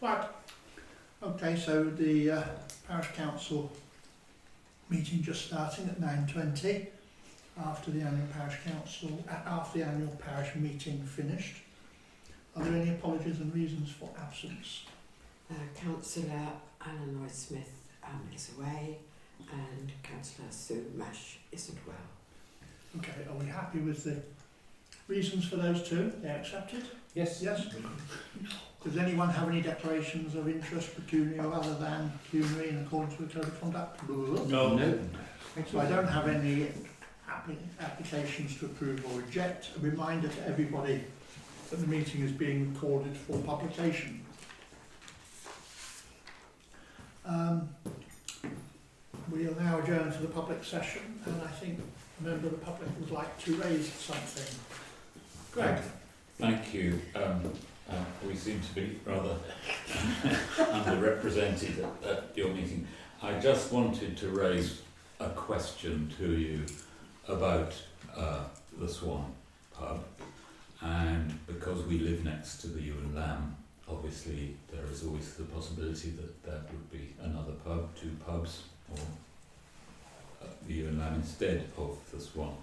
Right. Okay, so the parish council meeting just starting at 9:20 after the annual parish meeting finished. Are there any apologies and reasons for absence? Councillor Alan Lloyd-Smith is away, and Councillor Sue Mash isn't well. Okay, are we happy with the reasons for those two? They're accepted? Yes. Yes. Does anyone have any declarations of interest, pecuniary or other than pecuniary, in accordance with code of conduct? No. So I don't have any applications to approve or reject. A reminder to everybody that the meeting is being recorded for publication. We'll now adjourn for the public session, and I think a member of the public would like to raise something. Greg. Thank you. We seem to be rather underrepresented at your meeting. I just wanted to raise a question to you about the Swan pub, and because we live next to the Ewe and Lamb, obviously there is always the possibility that there would be another pub, two pubs, or the Ewe and Lamb instead of the Swan.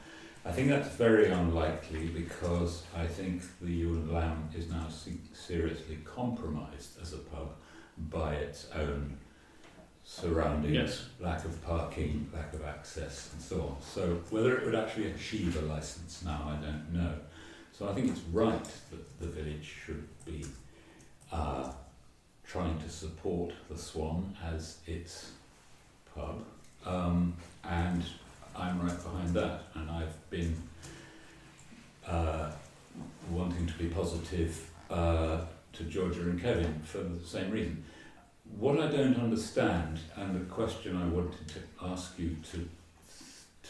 I think that's very unlikely, because I think the Ewe and Lamb is now seriously compromised as a pub by its own surroundings, Yes. lack of parking, lack of access and so on. So whether it would actually achieve a licence now, I don't know. So I think it's right that the village should be trying to support the Swan as its pub, and I'm right behind that, and I've been wanting to be positive to Georgia and Kevin for the same reason. What I don't understand, and the question I wanted to ask you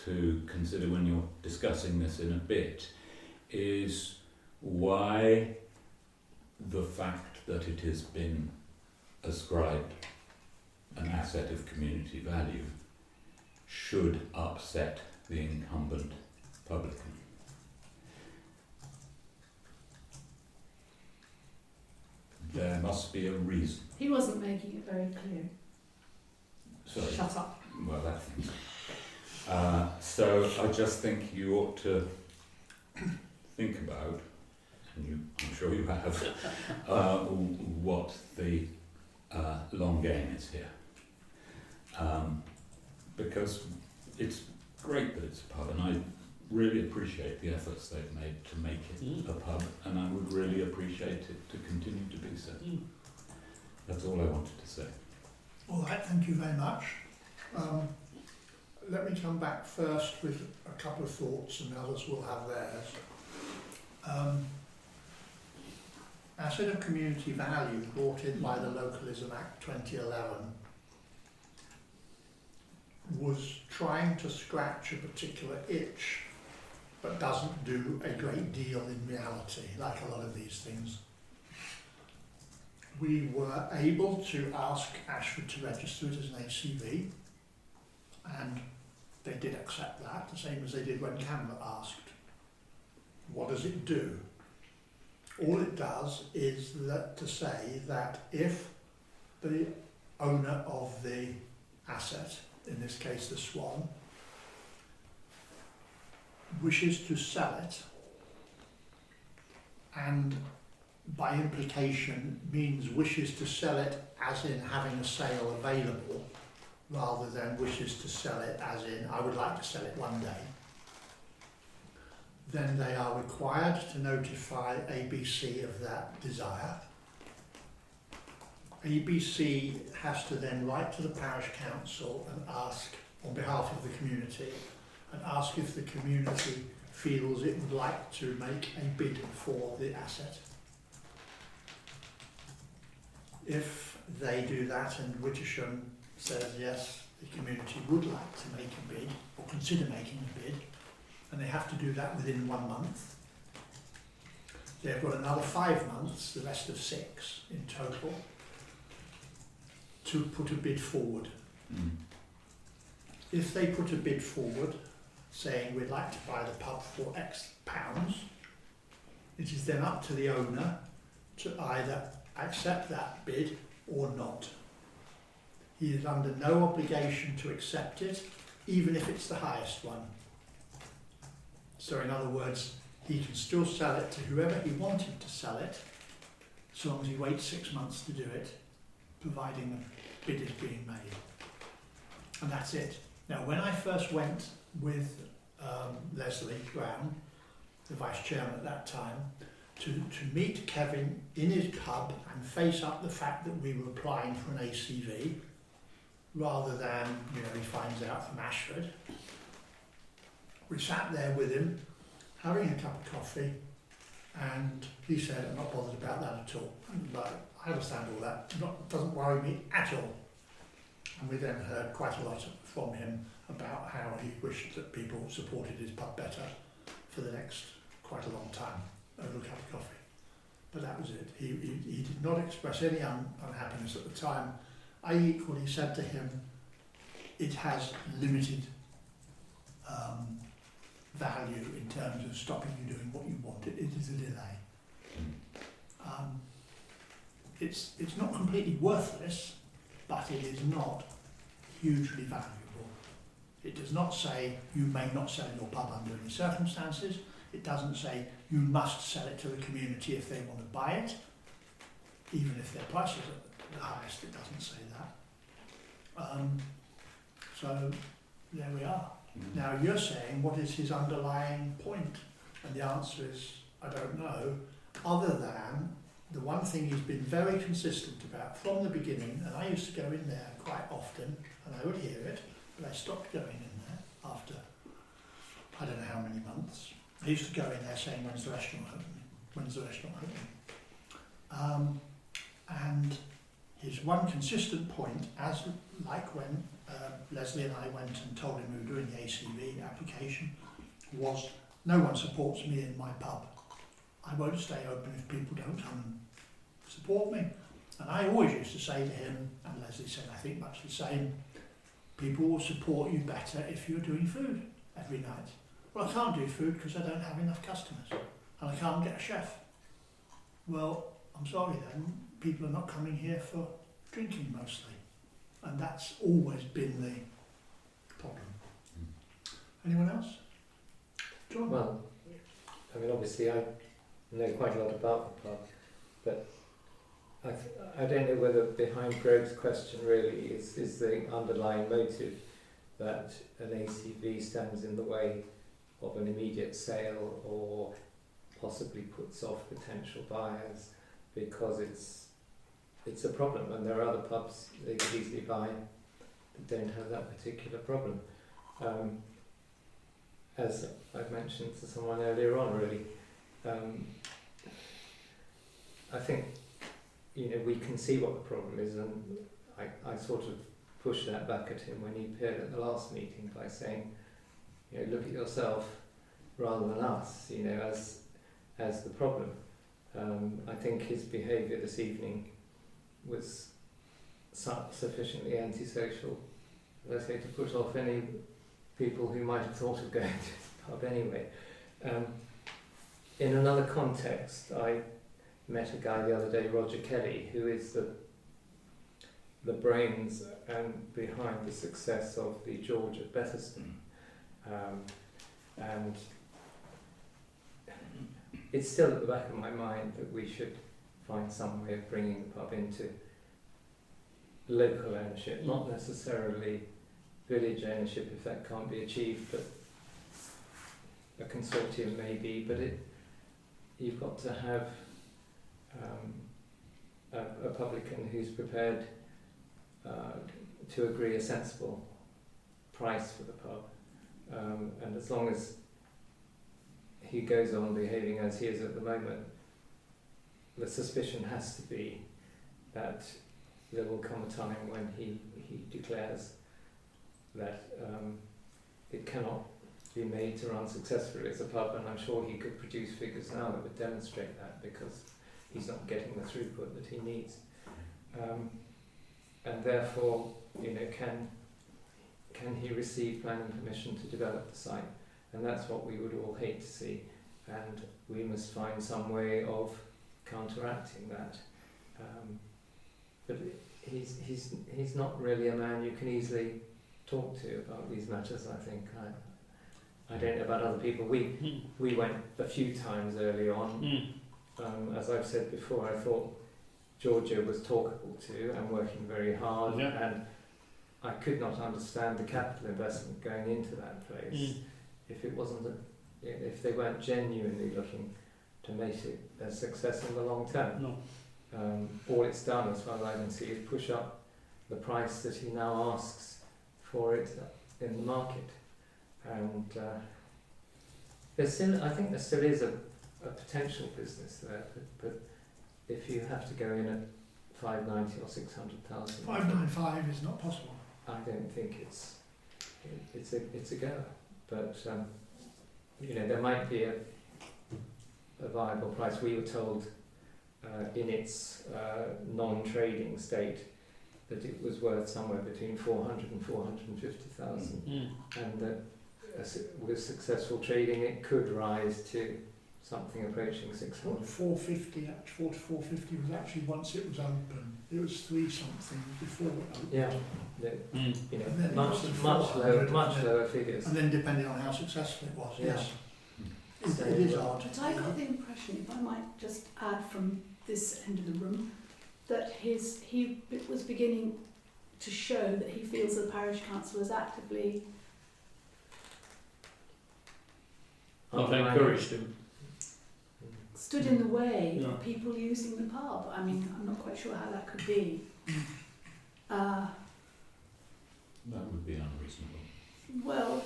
to consider when you're discussing this in a bit, is why the fact that it has been ascribed an asset of community value should upset the incumbent publican. There must be a reason. He wasn't making it very clear. Sorry. Shut up. Well, that thing. So I just think you ought to think about, and I'm sure you have, what the long game is here. Because it's great that it's a pub, and I really appreciate the efforts they've made to make it a pub, and I would really appreciate it to continue to be so. That's all I wanted to say. All right, thank you very much. Let me come back first with a couple of thoughts, and others will have theirs. Asset of community value brought in by the Localism Act 2011 was trying to scratch a particular itch, but doesn't do a great deal in reality, like a lot of these things. We were able to ask Ashford to register it as an HCV, and they did accept that, the same as they did when Canberra asked. What does it do? All it does is to say that if the owner of the asset, in this case the Swan, wishes to sell it, and by implication means wishes to sell it as in having a sale available, rather than wishes to sell it as in I would like to sell it one day, then they are required to notify ABC of that desire. ABC has to then write to the parish council and ask, on behalf of the community, and ask if the community feels it would like to make a bid for the asset. If they do that and Wittersham says yes, the community would like to make a bid or consider making a bid, and they have to do that within 1 month, they've got another 5 months, the rest of 6 in total, to put a bid forward. If they put a bid forward saying we'd like to buy the pub for X pounds, it is then up to the owner to either accept that bid or not. He is under no obligation to accept it, even if it's the highest one. So in other words, he can still sell it to whoever he wanted to sell it, so long as he waits 6 months to do it, providing a bid is being made. And that's it. Now, when I first went with Leslie Brown, the vice chairman at that time, to meet Kevin in his pub and face up the fact that we were applying for an ACV, rather than, he finds out from Ashford. We sat there with him, having a cup of coffee, and he said, I'm not bothered about that at all. And I understand all that, doesn't worry me at all. And we then heard quite a lot from him about how he wished that people supported his pub better for the next quite a long time over a cup of coffee. But that was it. He did not express any unhappiness at the time. I equally said to him, it has limited value in terms of stopping you doing what you want. It is a delay. It's not completely worthless, but it is not hugely valuable. It does not say you may not sell your pub under any circumstances. It doesn't say you must sell it to the community if they want to buy it, even if their price is at the highest. It doesn't say that. So there we are. Now you're saying, what is his underlying point? And the answer is, I don't know, other than the one thing he's been very consistent about from the beginning, and I used to go in there quite often, and I would hear it, but I stopped going in there after I don't know how many months. I used to go in there saying, when's the restaurant opening? When's the restaurant opening? And his one consistent point, as like when Leslie and I went and told him we were doing the ACV application, was no one supports me in my pub. I won't stay open if people don't come and support me. And I always used to say to him, and Leslie said I think much the same, people will support you better if you're doing food every night. Well, I can't do food because I don't have enough customers and I can't get a chef. Well, I'm sorry then, people are not coming here for drinking mostly. And that's always been the problem. Anyone else? John? Well, I mean, obviously I know quite a lot about the pub, but I don't know whether behind Greg's question really is the underlying motive that an ACV stands in the way of an immediate sale or possibly puts off potential buyers because it's a problem, and there are other pubs they could easily buy that don't have that particular problem. As I've mentioned to someone earlier on, really, I think we can see what the problem is, and I sort of pushed that back at him when he appeared at the last meeting by saying, look at yourself rather than us, as the problem. I think his behaviour this evening was sufficiently antisocial, let's say, to put off any people who might have thought of going to his pub anyway. In another context, I met a guy the other day, Roger Kelly, who is the brains and behind the success of the George at Betherston. And it's still at the back of my mind that we should find some way of bringing the pub into local ownership, not necessarily village ownership if that can't be achieved, but a consortium maybe, but you've got to have a publican who's prepared to agree a sensible price for the pub, and as long as he goes on behaving as he is at the moment, the suspicion has to be that there will come a time when he declares that it cannot be made to run successfully as a pub, and I'm sure he could produce figures now that would demonstrate that, because he's not getting the throughput that he needs. And therefore, can he receive planning permission to develop the site? And that's what we would all hate to see, and we must find some way of counteracting that. But he's not really a man you can easily talk to about these matters. I think I don't know about other people. We went a few times early on. As I've said before, I thought Georgia was talkable to and working very hard, and I could not understand the capital investment going into that place if it wasn't if they weren't genuinely looking to make it a success in the long term. No. All it's done, as far as I can see, is push up the price that he now asks for it in the market, and I think there still is a potential business there, but if you have to go in at 590 or 600,000, 595 is not possible. I don't think it's a go. But there might be a viable price. We were told in its non-trading state that it was worth somewhere between 400 and 450,000, and that with successful trading it could rise to something approaching 600. 450, 4 to 450 was actually once it was open. It was 3 something before it opened. Yeah, And then it much got to 400, lower figures. And then depending on how successful it was, Yeah. yes. So, It is odd. But I got the impression, if I might just add from this end of the room, that he was beginning to show that he feels the parish council has actively I've encouraged him. stood in the way Yeah. of people using the pub. I mean, I'm not quite sure how that could be. That would be unreasonable. Well,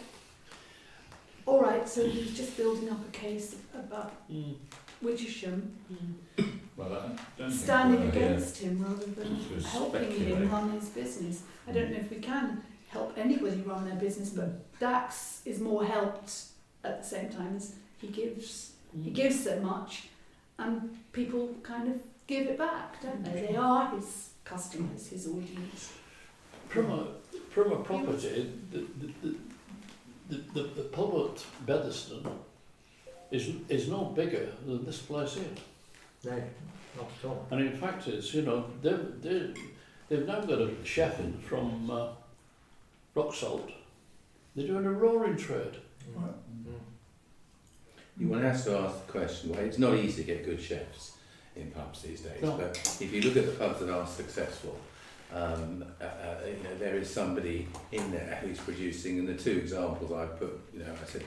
all right, so he's just building up a case about Wittersham Well, I don't standing think we're here against him rather than to helping speculate. him run his business. I don't know if we can help anybody run their business, but Dax is more helped at the same time as he gives. He gives so much, and people kind of give it back, don't they? They are his customers, his audience. From a property, the pub at Beddiston is no bigger than this place here. No, not at all. And in fact, it's they've now got a chef in from rock salt. They're doing a roaring trade. Right. One has to ask the question, well, it's not easy to get good chefs in pubs these days, No. but if you look at the pubs that are successful, there is somebody in there who's producing, and the 2 examples I put, I said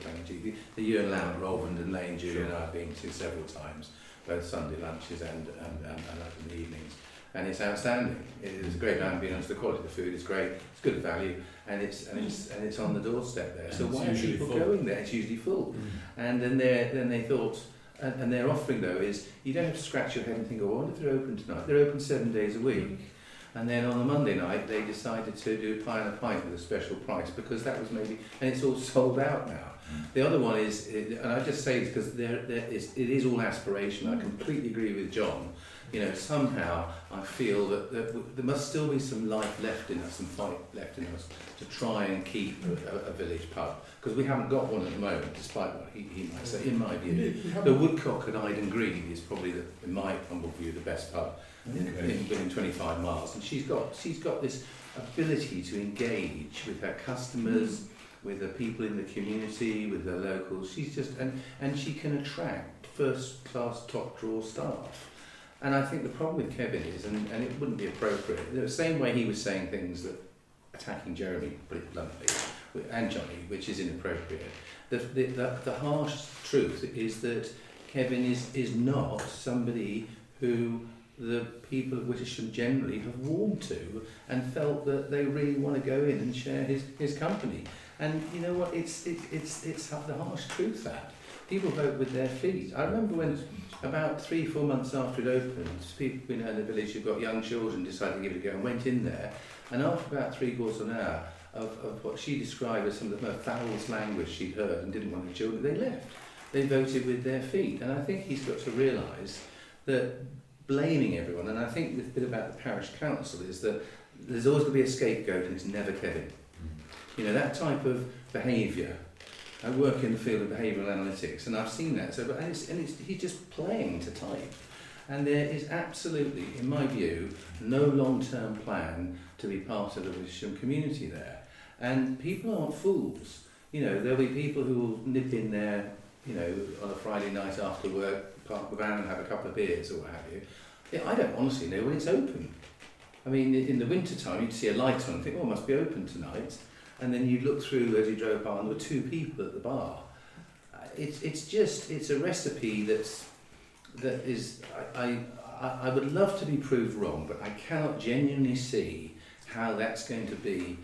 the Ewan Lamb at Rolvand and Lane, Julie and I have been to several times, both Sunday lunches and in the evenings, and it's outstanding. It is a great ambience, the quality of the food is great, it's good value, and it's on the doorstep there. And So it's why are usually people full. going there? It's usually full. And then they thought, and their offering though is, you don't have to scratch your head and think, oh, I wonder if they're open tonight. They're open 7 days a week. And then on the Monday night, they decided to do a pie and a pint with a special price, because that was maybe, and it's all sold out now. The other one is, and I just say this because it is all aspiration. I completely agree with John. Somehow I feel that there must still be some life left in us, some fight left in us to try and keep a village pub, because we haven't got one at the moment, despite what he might say. In my view, the Woodcock at Iden Green is probably, in my humble view, the best pub within 25 miles, and she's got this ability to engage with her customers, with the people in the community, with the locals. She's just and she can attract first-class, top-drawer staff. And I think the problem with Kevin is, and it wouldn't be appropriate, the same way he was saying things that attacking Jeremy, put it bluntly, and Johnny, which is inappropriate. The harsh truth is that Kevin is not somebody who the people of Wittersham generally have warmed to and felt that they really want to go in and share his company. And you know what? It's the harsh truth that people vote with their feet. I remember when about 3-4 months after it opened, people in the village who've got young children decided to give it a go and went in there. And after about 3/4 of an hour of what she described as some of the most foulest language she'd heard and didn't want the children, they left. They voted with their feet. And I think he's got to realise that blaming everyone, and I think the bit about the parish council is that there's always going to be a scapegoat, and it's never Kevin. That type of behaviour. I work in the field of behavioural analytics, and I've seen that. He's just playing to type, And there is absolutely, in my view, no long-term plan to be part of the Wittersham community there. And people aren't fools. You know, there'll be people who will nip in there, you know, on a Friday night after work, park the van and have a couple of beers or what have you. Yeah, I don't honestly know when it's open. I mean, in the winter time, you'd see a light on and think, oh, it must be open tonight. And then you'd look through as you drove by and there were 2 people at the bar. It's a recipe that is, I would love to be proved wrong, but I cannot genuinely see how that's going to be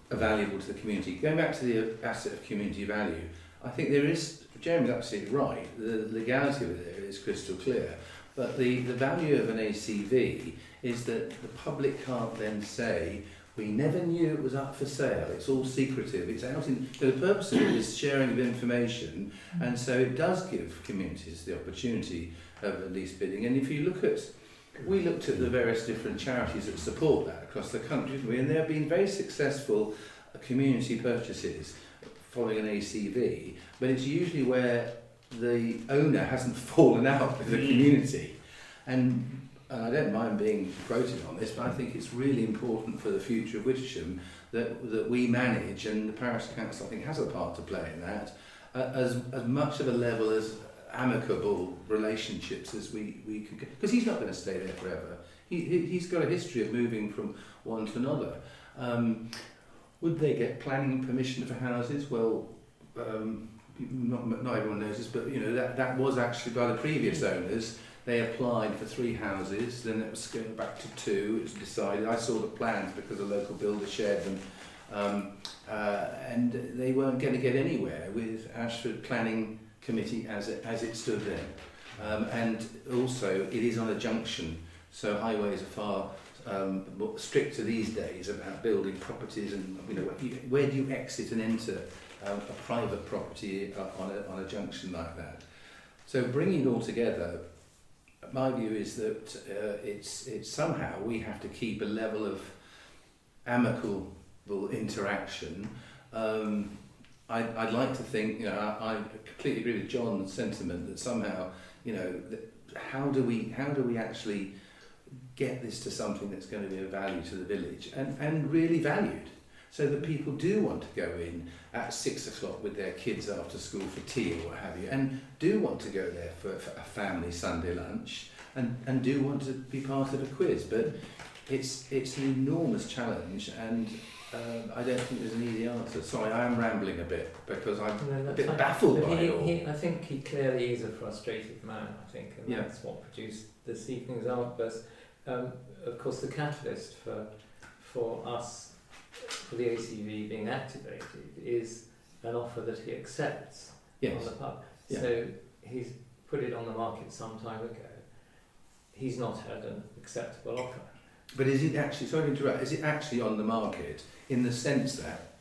valuable to the community. Going back to the asset of community value, I think there is, Jeremy's absolutely right, the legality of it there is crystal clear, but the value of an ACV is that the public can't then say, we never knew it was up for sale, it's all secretive, it's out in, the purpose of it is sharing of information, and so it does give communities the opportunity of at least bidding. And if you look at, we looked at the various different charities that support that across the country, didn't we? And there have been very successful community purchases following an ACV, but it's usually where the owner hasn't fallen out with the community. And I don't mind being quoted on this, but I think it's really important for the future of Wittersham that we manage, and the Parish Council I think has a part to play in that, as much of a level as amicable relationships as we could, because he's not going to stay there forever. He's got a history of moving from one to another. Would they get planning permission for houses? Well, not everyone knows this, but you know that was actually by the previous owners. They applied for 3 houses, then it was going back to 2. It was decided. I saw the plans because a local builder shared them, and they weren't going to get anywhere with Ashford Planning Committee as it stood then. And also, it is on a junction, so highways are far more stricter these days about building properties, and you know where do you exit and enter a private property on a junction like that. So bringing it all together, my view is that it's somehow we have to keep a level of amicable interaction. I'd like to think, you know, I completely agree with John's sentiment that somehow, you know, how do we actually get this to something that's going to be of value to the village and really valued, so that people do want to go in at 6 o'clock with their kids after school for tea or what have you, and do want to go there for a family Sunday lunch, and do want to be part of a quiz. But it's an enormous challenge, and I don't think there's an easy answer. Sorry, I am rambling a bit because I'm a bit baffled by it all. I think he clearly is a frustrated man, I think, and that's what produced this evening's outburst. Of course, the catalyst for us, for the ACV being activated, is an offer that he accepts on the pub. Yeah. So he's put it on the market some time ago. He's not had an acceptable offer. But is it actually, sorry to interrupt, is it actually on the market in the sense that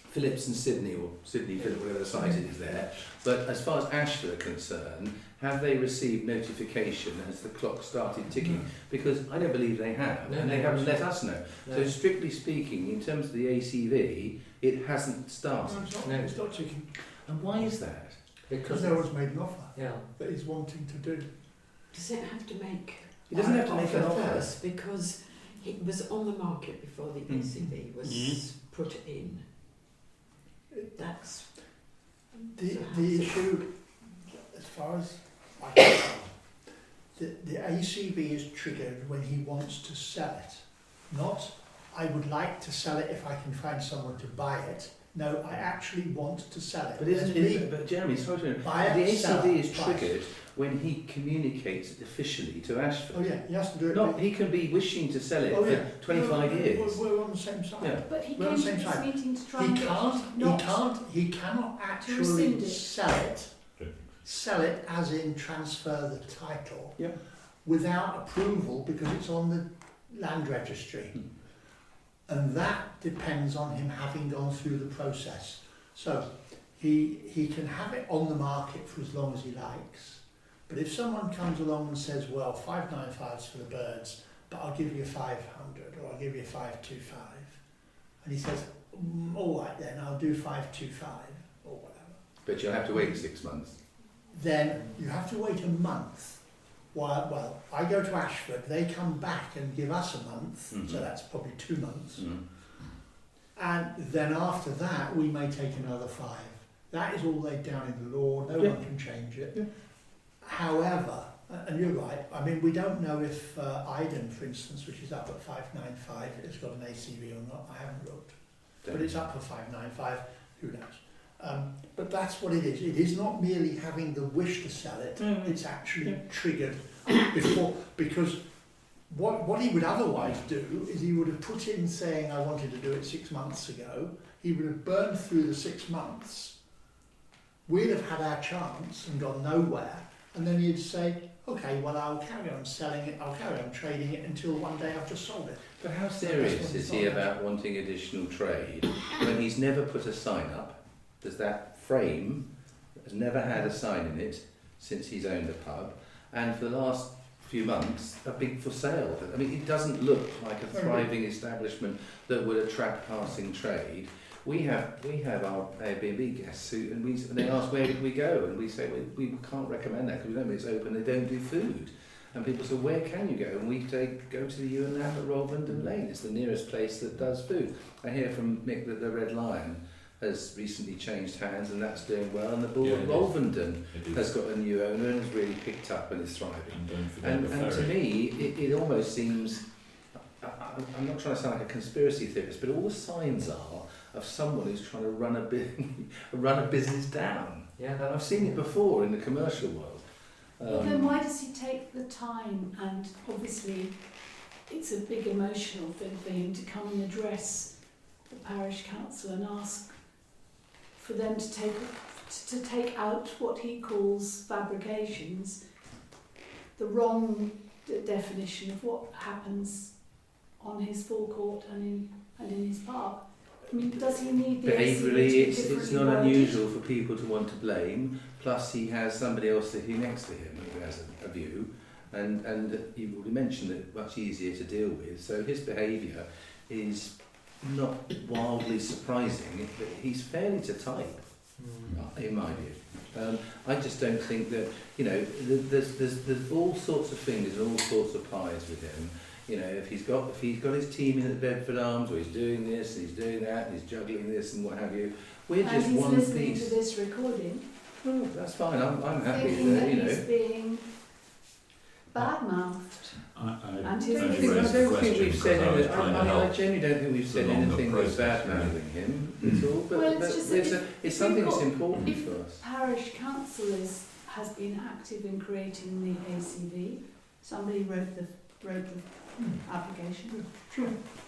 Phillips and Sydney, or Sydney, Phillips, whatever the site is there, but as far as Ashford are concerned, have they received notification as the clock started ticking? No. Because I don't believe they have, and they haven't let us know. No. So strictly speaking, in terms of the ACV, it hasn't started. No, it's not ticking. And why is that? Because no one's made an offer that he's wanting to do. Does it have to make... He doesn't have to make an offer first, because it was on the market before the ACV was put in. That's the issue, as far as I can tell. The ACV is triggered when he wants to sell it. Not, I would like to sell it if I can find someone to buy it. No, I actually want to sell it. But isn't it? But Jeremy, sorry to interrupt. The ACV is triggered when he communicates it officially to Ashford. Oh yeah, he has to do it. Not, he can be wishing to sell it for 25 years. We're on the same side. Yeah. But he came to this meeting to try and he cannot actually sell it as in transfer the title without approval, because it's on the land registry. And that depends on him having gone through the process. So he can have it on the market for as long as he likes. But if someone comes along and says, well, 595's for the birds, but I'll give you 500 or I'll give you 525, and he says, all right then, I'll do 525 or whatever. But you'll have to wait 6 months. Then you have to wait a month well, I go to Ashford, they come back and give us a month, Mhm. so that's probably 2 months. Mm. And then after that, we may take another 5. That is all laid down in the law, no Yeah. one can change it. Yeah. However, and you're right, I mean, we don't know if Iden, for instance, which is up at 595, has got an ACV or not. I haven't looked. But it's up for 595, who knows. But that's what it is. It is not merely having the wish to sell it, it's actually triggered before, because what he would otherwise do is he would have put in saying, I wanted to do it 6 months ago. He would have burned through the 6 months. We'd have had our chance and gone nowhere. And then he'd say, okay, well, I'll carry on selling it, I'll carry on trading it until one day I've just sold it. But how serious is he about wanting additional trade when he's never put a sign up? There's that frame has never had a sign in it since he's owned the pub, and for the last few months, a big for sale. I mean, it doesn't look like a thriving establishment that would attract passing trade. We have our Airbnb guests who, and they ask where did we go, and we say we can't recommend that because we don't know it's open. They don't do food, and people say where can you go, and we say go to the Ewan Lamb at Rolvenden Lane. It's the nearest place that does food. I hear from Mick that the Red Lion has recently changed hands, and that's doing well. And the Bull at Rolvenden has got a new owner and has really picked up and is thriving. And to me, it almost seems. I'm not trying to sound like a conspiracy theorist, but all the signs are of someone who's trying to run a business down. Yeah, I've seen it before in the commercial world. Well, then why does he take the time? And obviously, it's a big emotional thing for him to come and address the parish council and ask for them to take out what he calls fabrications, the wrong definition of what happens on his forecourt and in his park. I mean, does he need the behaviourally, it's not unusual for people to want to blame. Plus, he has somebody else sitting next to him who has a view, and you already mentioned that much easier to deal with. So his behaviour is not wildly surprising, but he's fairly to type, in my view. I just don't think that there's all sorts of fingers and all sorts of pies with him. You know, if he's got his team in at Bedford Arms, or he's doing this and he's doing that and he's juggling this and what have you, we're just one piece. And he's listening to this recording. Oh, that's fine. I'm happy Thinking that you know. he's being bad-mouthed. I don't think we've said anything. I genuinely don't think we've said anything that's bad-mouthing him at all. But, Well, it's just it's something that's important for us. Parish council has been active in creating the ACV. Somebody wrote the application.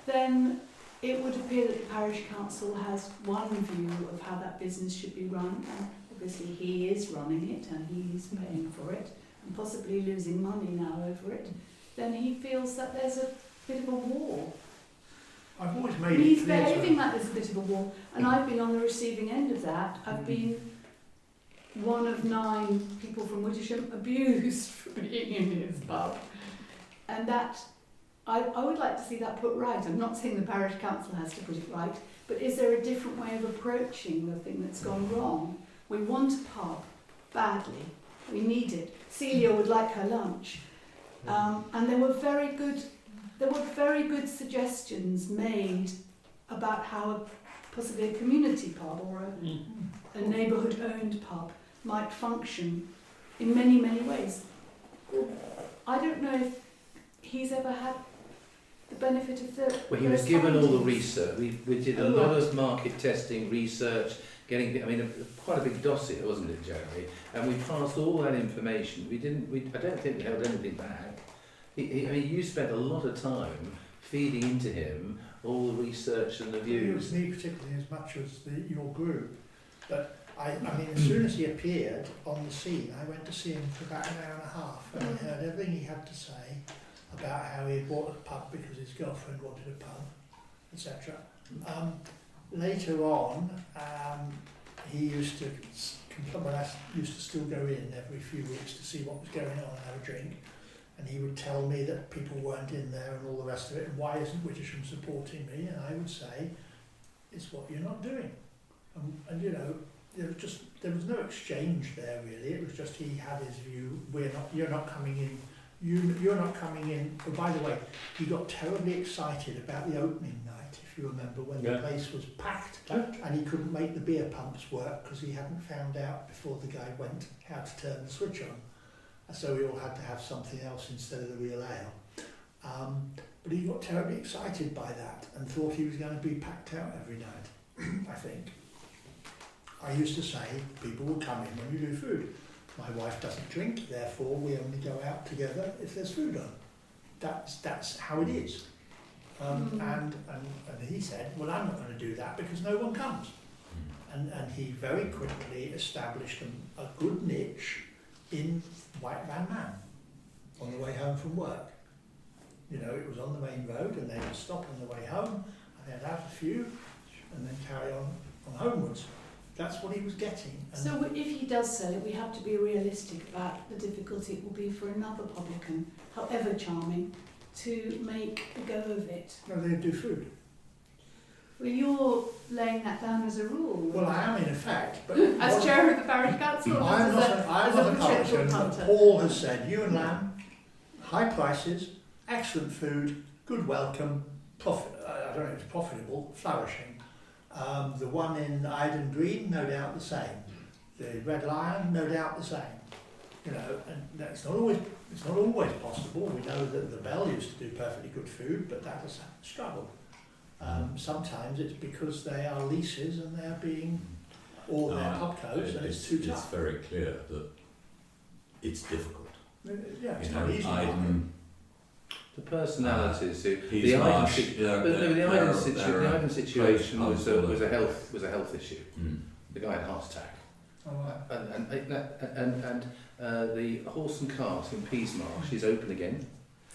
Then it would appear that the parish council has one view of how that business should be run, and obviously he is running it and he is paying for it and possibly losing money now over it. Then he feels that there's a bit of a war. I've always made He's it clear to behaving like there's a bit of a war, and I've been on the receiving end of that. I've been one of 9 people from Wittersham abused for being in his pub. And that, I would like to see that put right. I'm not saying the parish council has to put it right, but is there a different way of approaching the thing that's gone wrong? We want a pub badly. We need it. Celia would like her lunch. And there were very good suggestions made about how possibly a community pub or a neighbourhood-owned pub might function in many, many ways. I don't know if he's ever had the benefit of the... Well, he was given all the research. We did a lot of market testing, research, quite a big dossier, wasn't it, Jeremy? And we passed all that information. I don't think we held anything back. You spent a lot of time feeding into him all the research and the it. It views. was me particularly as much as your group. But I mean, as soon as he appeared on the scene, I went to see him for about an hour and a half, and I heard everything he had to say about how he had bought a pub because his girlfriend wanted a pub, etc. Later on, he used to when I used to still go in every few weeks to see what was going on and have a drink, and he would tell me that people weren't in there and all the rest of it, and why isn't Wittersham supporting me? And I would say, it's what you're not doing. And there was no exchange there really. It was just he had his view. You're not coming in you're not coming in. Oh, by the way, he got terribly excited about the opening night, if you remember, when the Yeah. place was packed Yeah. and he couldn't make the beer pumps work because he hadn't found out before the guy went how to turn the switch on. So we all had to have something else instead of the real ale. But he got terribly excited by that and thought he was going to be packed out every night, I think. I used to say people will come in when you do food. My wife doesn't drink, therefore we only go out together if there's food on. That's how it is. And he said, well, I'm not going to do that because no one comes. And he very quickly established a good niche in White Van Man on the way home from work. You know, it was on the main road and they would stop on the way home and they'd have a few and then carry on homewards. That's what he was getting. And So if he does sell it, we have to be realistic about the difficulty it will be for another publican, however charming, to make a go of it. no, they do food. Well, you're laying that down as a rule. Well, I am in effect, but As chair of the parish council, I'm not as a a potential publican, but punter. Paul has said, you and Lamb, high prices, excellent food, good welcome, profit. I don't know if it's profitable, flourishing. The one in Iden Green, no doubt the same. The Red Lion, no doubt the same. You know, and it's not always possible. We know that the Bell used to do perfectly good food, but that has struggled. Sometimes it's because they are leases and they're being, or they're pubcodes, and it's too It's tough. very clear that it's difficult. Yeah, it's You not know, easy. Iden, The personalities who Peas the Iden Marsh, si- yeah, but no, the they're- Iden, they're the Iden situation place was full a of- health issue. The guy had a heart attack, Oh, right. and the horse and cart in Peas Marsh is open again.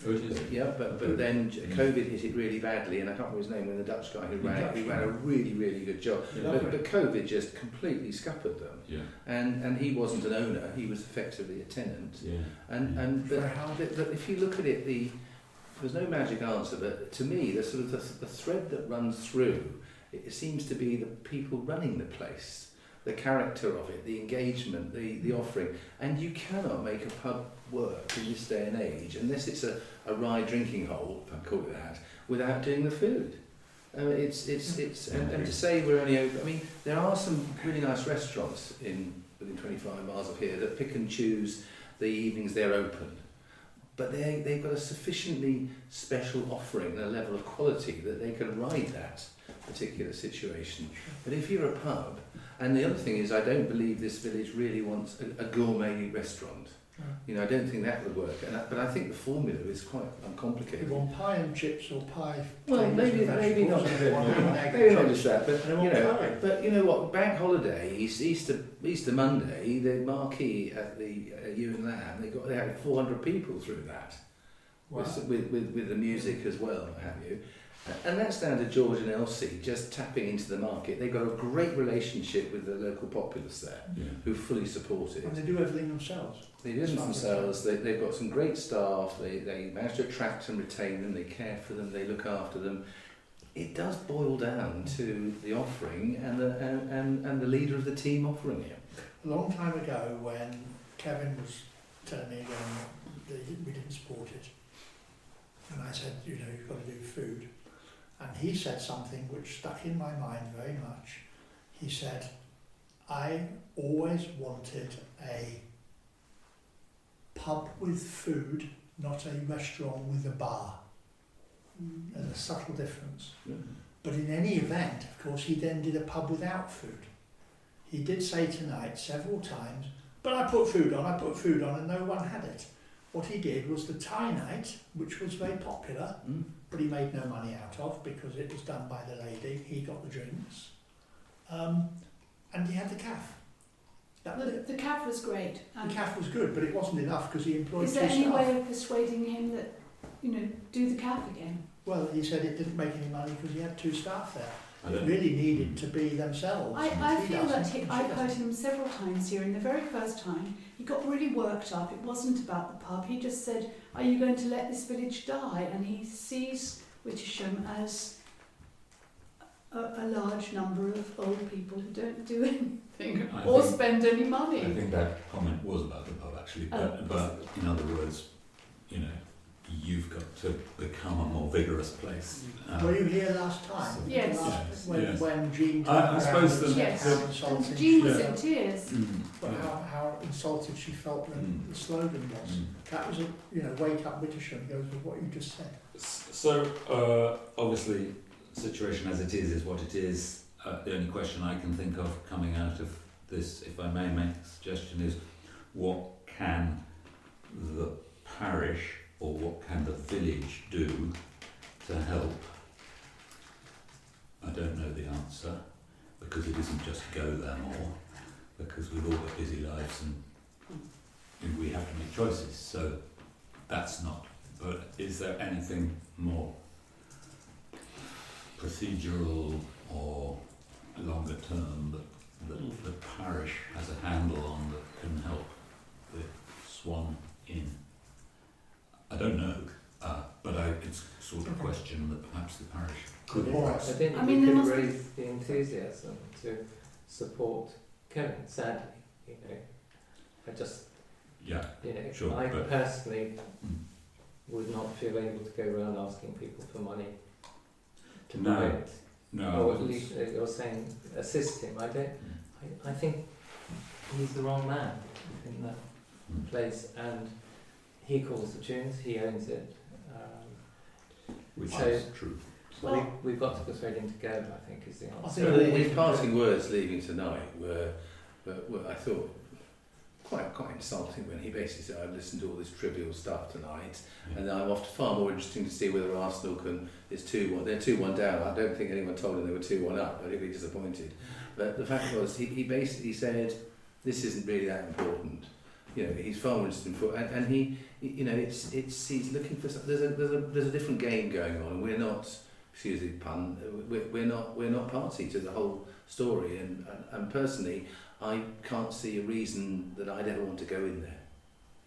Oh, it is. Yeah, but then COVID hit it really badly, and I can't remember his name. When the Dutch guy who ran a really good job, Yeah. but COVID just completely scuppered them. Yeah. And he wasn't an owner; he was effectively a tenant. Yeah. But if you look at it, there's no magic answer. But to me, the sort of the thread that runs through it seems to be the people running the place, the character of it, the engagement, the offering. And you cannot make a pub work in this day and age unless it's a rye drinking hole, if I call it that, without doing the food. I mean, it's and to say we're only open. I mean, there are some really nice restaurants within 25 miles of here that pick and choose the evenings they're open, but they've got a sufficiently special offering and a level of quality that they can ride that particular situation. But if you're a pub, and the other thing is, I don't believe this village really wants a gourmet restaurant. You know, I don't think that would work. But I think the formula is quite uncomplicated. They want pie and chips or pie. Well, potatoes maybe and not. vegetables, and they want an egg Maybe and not toast. just that, but They want curry. but you know what? Bank holiday, Easter Monday, the marquee at the Ewe and Lamb, they had 400 people through that, Wow. with the music as well, what have you. And that's down to George and Elsie just tapping into the market. They've got a great relationship with the local populace there, Yeah. who fully support it. And they do everything themselves. They do it themselves. They've got some great staff. They manage to attract and retain them. They care for them. They look after them. It does boil down to the offering and the leader of the team offering it. A long time ago, when Kevin was telling me again that we didn't support it, and I said, you know, you've got to do food. And he said something which stuck in my mind very much. He said, I always wanted a pub with food, not a restaurant with a bar. There's a subtle difference. But in any event, of course, he then did a pub without food. He did say tonight several times, but I put food on, and no one had it. What he did was the Thai night, which was very popular, but he made no money out of because it was done by the lady. He got the drinks. And he had the caff. That was it. The CAF was great. The caff was good, but it wasn't enough because he employed Is two there any staff. way of persuading him that, you know, do the CAF again? Well, he said it didn't make any money because he had two staff there. I It don't- really needed to be themselves. I and feel that doesn't, and she I've heard doesn't. him several times here, and the very first time he got really worked up. It wasn't about the pub. He just said, are you going to let this village die? And he sees Wittersham as a large number of old people who don't do anything I or think- spend any I money. think that comment was about the pub actually, Oh. but in other words, you know, you've got to become a more vigorous place. Were you here last time? Yes. Last, Yes. when Jean I turned suppose around and the- said Yes. how And insulted Jean was Yeah. in tears. but how insulted she felt when the slogan was. That was wake up Wittersham goes with what you just said. So, obviously, situation as it is what it is. The only question I can think of coming out of this, if I may make a suggestion, is what can the parish or what can the village do to help? I don't know the answer, because it isn't just go there more, because we've all got busy lives and we have to make choices, so that's not. But is there anything more procedural or longer term that the parish has a handle on that can help the Swan Inn? I don't know, but it's sort of a question that perhaps the parish could All right. I think I mean, we there could must be- raise the enthusiasm to support Kevin. Sadly, I just, Yeah, sure, I but- personally Mm. would not feel able to go around asking people for money to No. buy it. no. I Or at wasn't- least you're saying assist him. I think he's the wrong man in that Mm. place, and he calls the tunes, he owns it. Which So- is true. Well- We've got to persuade him to go, I think, is the I answer. think So all we his can parting words leaving tonight were I thought, quite insulting when he basically said, I've listened to all this trivial stuff tonight, and I'm off to far more interesting to see whether Arsenal is 2-1. They're 2-1 down. I don't think anyone told him they were 2-1 up. I'd be disappointed. But the fact was, he basically said, this isn't really that important. He's far more interested in football, and he, he's looking for. There's a different game going on, and we're not. Excuse the pun. We're not party to the whole story, and personally, I can't see a reason that I'd ever want to go in there,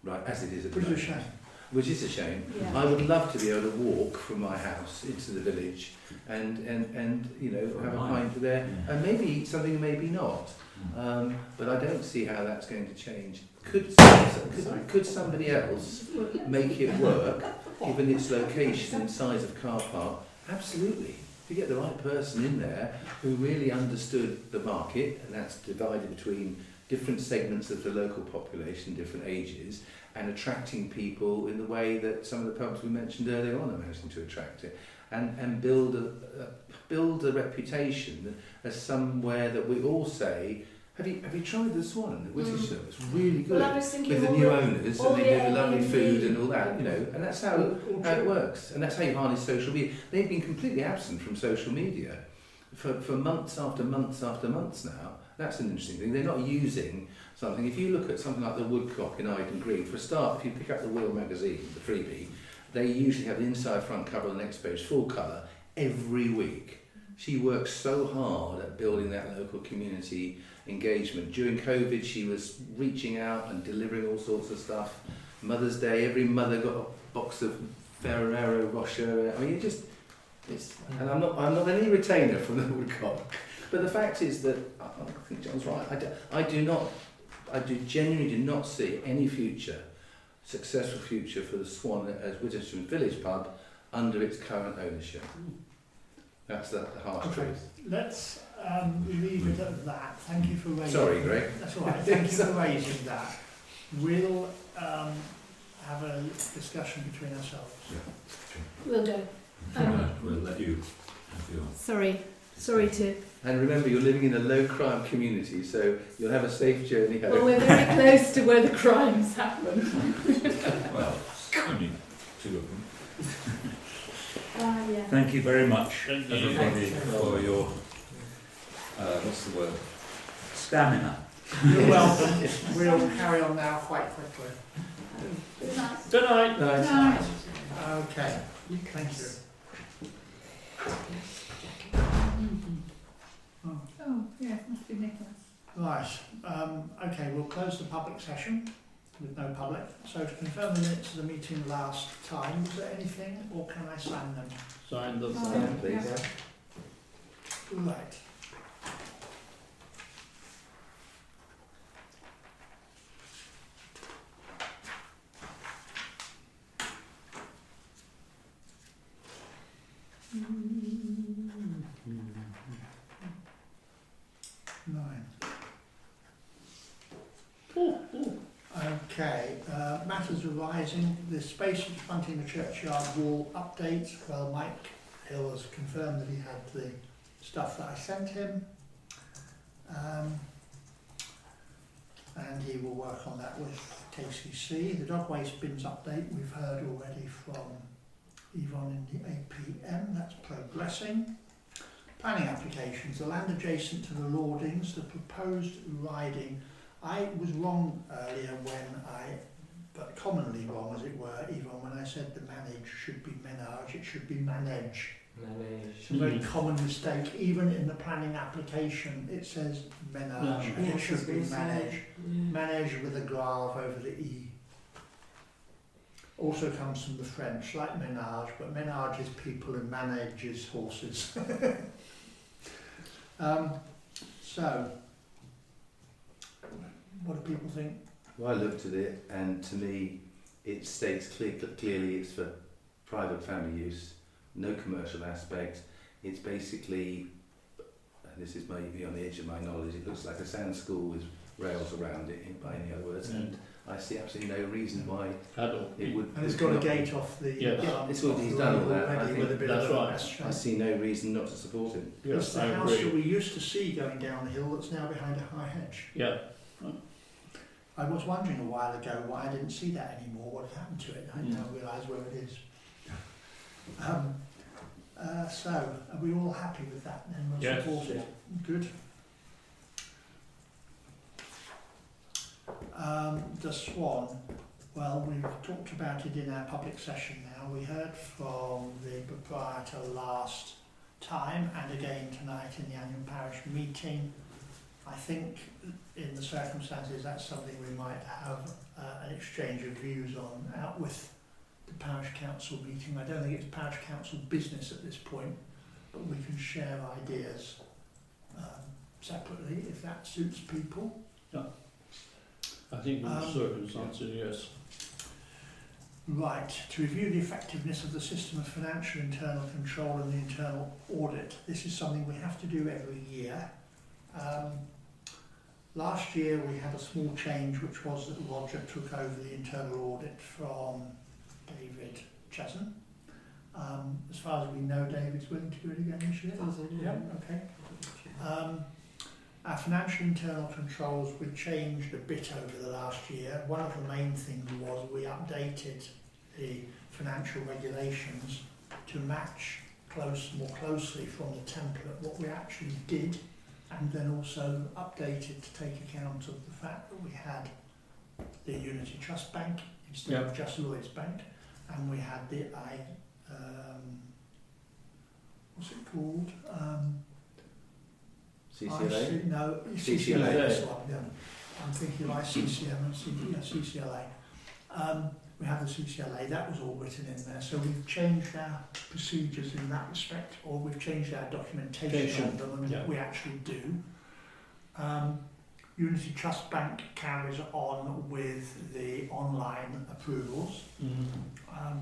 right? As it is at the Which is a moment. shame. Which is a shame. Yeah. I would love to be able to walk from my house into the village and have a pint there, and maybe eat something, maybe not. But I don't see how that's going to change. Could somebody else make it work, given its location and size of car park? Absolutely. If you get the right person in there who really understood the market, and that's divided between different segments of the local population, different ages, and attracting people in the way that some of the pubs we mentioned earlier on are managing to attract it, and build a reputation as somewhere that we all say, have you tried the Swan at Wittersham? It's really good. Well, I was thinking With the all new the- owners, all and they the do lovely Airbnb food and all that, and that's how it All works, and that's how you harness social media. They've been completely absent from social media for months after months after months now. That's an interesting thing. They're not using something. If you look at something like the Woodcock in Iden Green, for a start, if you pick up the Wheel magazine, the freebie, they usually have the inside front cover on the next page, full colour, every week. She works so hard at building that local community engagement. During COVID, she was reaching out and delivering all sorts of stuff. Mother's Day, every mother got a box of Ferrero Rocher. I mean, and I'm not any retainer from the Woodcock, but the fact is that I think John's right. I do genuinely do not see any successful future for the Swan as Wittersham Village pub under its current ownership. That's the harsh Okay. truth. Let's leave it at that. Thank you for raising. Sorry, Greg. That's all right. Thank you for raising that. We'll have a discussion between ourselves. Will do. We'll let you have your... Sorry to... And remember, you're living in a low crime community, so you'll have a safe journey home. Well, we're very close to where the crimes happen. Well, only 2 of them. Yeah. Thank you very much, Thank you. everybody, for your, what's the word? Stamina. You're welcome. We'll carry on now quite quickly. Good night. Good night. Nice. Night. Okay. Thank you. Oh, yeah, must be Nicholas. Right. Okay, we'll close the public session with no public. So to confirm the minutes of the meeting last time, was there anything, or can I sign them? Sign the Sign, please. yeah. Right. Nine. Okay, matters arising. The spaces fronting the churchyard wall update. Well, Mike Hill has confirmed that he had the stuff that I sent him. And he will work on that with KCC. The dog waste bins update we've heard already from Yvonne in the APM. That's progressing. Planning applications. The land adjacent to the Lordings, the proposed riding. I was wrong earlier but commonly wrong as it were, Yvonne, when I said the manage should be menage, it should be manage. It's a very common mistake. Even in the planning application, it says menage, and it should be manage. Manage with a grave over the E. Also comes from the French, like menage, but menage is people and manage is horses. So, what do people think? Well, I looked at it, and to me, it states clearly it's for private family use, no commercial aspect. It's basically, and this is maybe on the edge of my knowledge, it looks like a sand school with rails around it, by any other words, and I see absolutely no reason why it would. And it's got a gate off the. It's all he's done all that. I think with a bit that's of right. I see no reason not to support it. It's the house that we used to see going down the hill that's now behind a high hedge. Yeah. I was wondering a while ago why I didn't see that anymore, what had happened to it. I now realise where it is. So, are we all happy with that then? We'll Yes. support it. Good. The Swan, well, we've talked about it in our public session now. We heard from the proprietor last time and again tonight in the annual parish meeting. I think in the circumstances that's something we might have an exchange of views on out with the parish council meeting. I don't think it's parish council business at this point, but we can share ideas separately if that suits people. I think in the circumstances, yes. Right, to review the effectiveness of the system of financial internal control and the internal audit. This is something we have to do every year. Last year we had a small change, which was that Roger took over the internal audit from David Chesson. As far as we know, David's willing to do it again this year. As far as I know. Yeah, okay. Our financial internal controls we changed a bit over the last year. One of the main things was we updated the financial regulations to match more closely from the template what we actually did, and then also updated to take account of the fact that we had the Unity Trust Bank instead of just Lloyds Bank, and we had the what's it called? CCLA? No, CCLA. This one, yeah. I'm thinking like CCM and CCLA. We have the CCLA, that was all written in there. So we've changed our procedures in that respect, or we've changed our documentation of them and what we actually do. Unity Trust Bank carries on with the online approvals,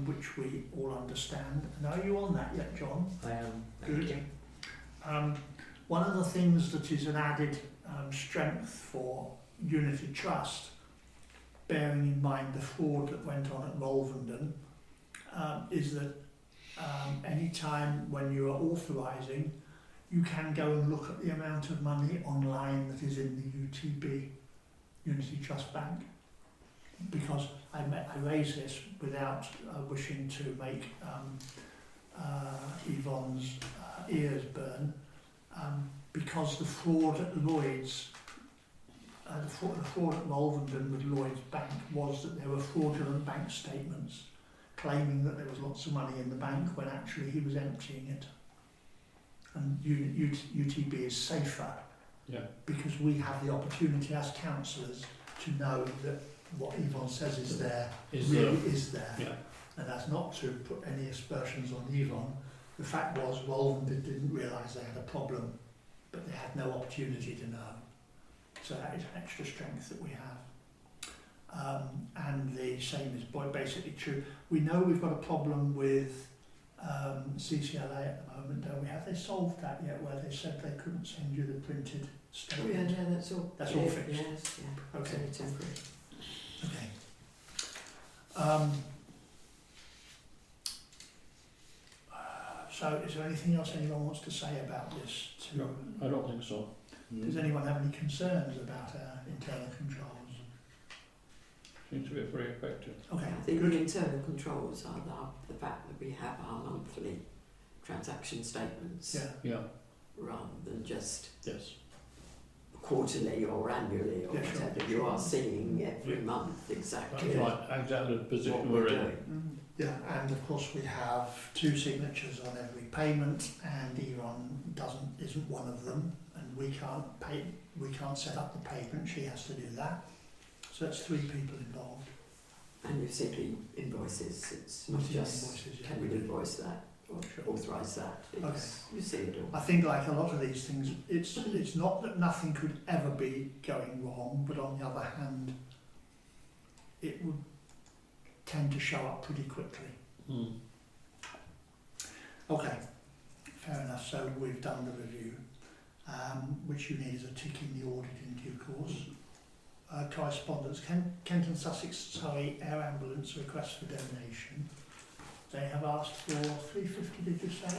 which we all understand. And are you on that yet, John? I am. Good. Thank you. One of the things that is an added strength for Unity Trust, bearing in mind the fraud that went on at Rolvenden, is that any time when you are authorising, you can go and look at the amount of money online that is in the UTB, Unity Trust Bank. Because I raise this without wishing to make Yvonne's ears burn, because the fraud at Lloyds, the fraud at Rolvenden with Lloyds Bank was that there were fraudulent bank statements claiming that there was lots of money in the bank when actually he was emptying it. And UTB is safer because we have the opportunity as councillors to know that what Yvonne says is there is there. Yeah. And that's not to put any aspersions on Yvonne. The fact was Rolvenden didn't realise they had a problem, but they had no opportunity to know. So that is an extra strength that we have. And the same is basically true. We know we've got a problem with CCLA at the moment, don't we? Have they solved that yet, where they said they couldn't send you the printed Oh, statement? yeah, that's all. That's all fixed? Yes, yeah. Okay. It's only temporary. Okay. So is there anything else anyone wants to say about this? No, I don't think so. Does anyone have any concerns about our internal controls? Seems to be very effective. Okay, I think good. the internal controls are the fact that we have our monthly transaction statements Yeah, Yeah, rather than just yes. quarterly or annually or Yeah, sure, whatever. sure. You are seeing every Yeah. month That's exactly right, exactly the what position we're we're in. doing. yeah, and of course we have 2 signatures on every payment, and Eron isn't one of them, and we can't set up the payment. She has to do that. So that's 3 people involved. And you see the invoices, it's not With the just invoices, yeah. can we invoice that or Sure. authorise that. It's, you see it all. I think like a lot of these things, it's not that nothing could ever be going wrong, but on the other hand, it would tend to show up pretty quickly. Mm. Okay, fair enough. So we've done the review, which you need is a tick in the audit in due course. Correspondence, Kent and Sussex Surrey Air Ambulance request for donation. They have asked for 350, did you say?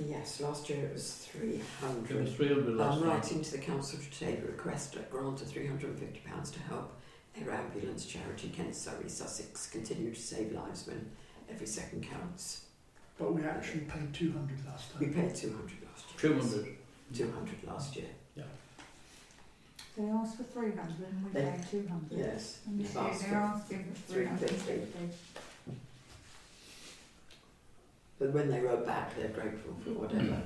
Yes, last year it was 300. It was 300 last I'm time. writing to the council to take a request a grant of £350 to help Air Ambulance charity Kent Surrey Sussex continue to save lives when every second counts. But we actually paid 200 last We time. paid 200 last year. 200. 200 last year. They asked for 300 and we They- paid 200. Yes. And this They've year asked they're for asking for 350. But when they wrote back, they're grateful for whatever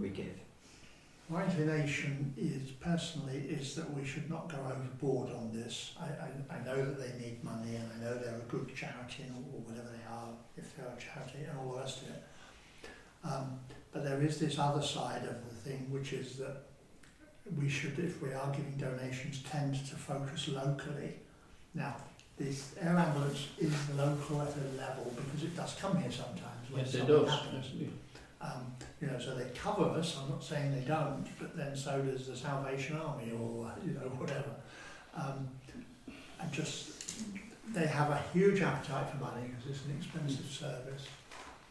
we give. My inclination is, personally, is that we should not go overboard on this. I know that they need money, and I know they're a good charity or whatever they are, if they're a charity and all the rest of it. But there is this other side of the thing, which is that we should, if we are giving donations, tend to focus locally. Now, this air ambulance is local at a level because it does come here sometimes when Yes, it something does. happens. You know, so they cover us. I'm not saying they don't, but then so does the Salvation Army or whatever. And just they have a huge appetite for money because it's an expensive service,